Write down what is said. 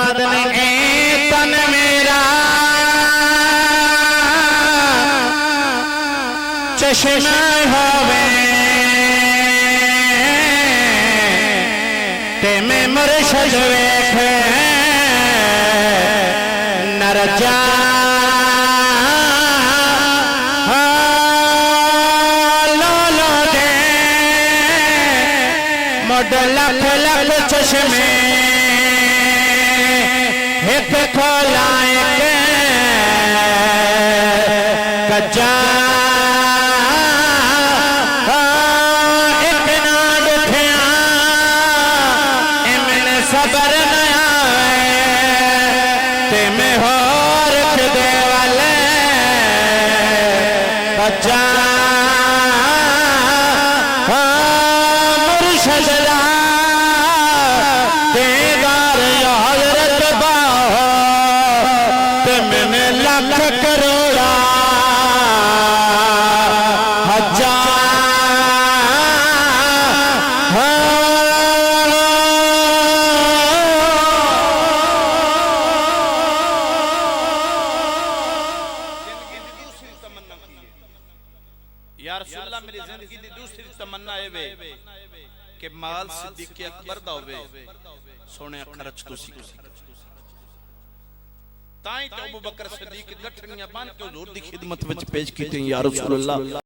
बर्बाद नहीं तन मेरा चश्मा होवे ते मैं मुर्शद वेख नर जा लख लख चश्मे एक खोलाए कच्चा एक ना दुखिया इमन सबर नया ते में होर दे वाले कच्चा मुर्शद लख करोड़ा हजार यार रसूलुल्लाह मेरी जिंदगी दी दूसरी तमन्ना है वे कि माल सिद्दीक़ अकबर दा होवे सोने खर्च तुसी ताई तो अबू बकर सिद्दीक़ गठनियां बन के हुजूर दी खिदमत विच पेश कीती या रसूल अल्लाह।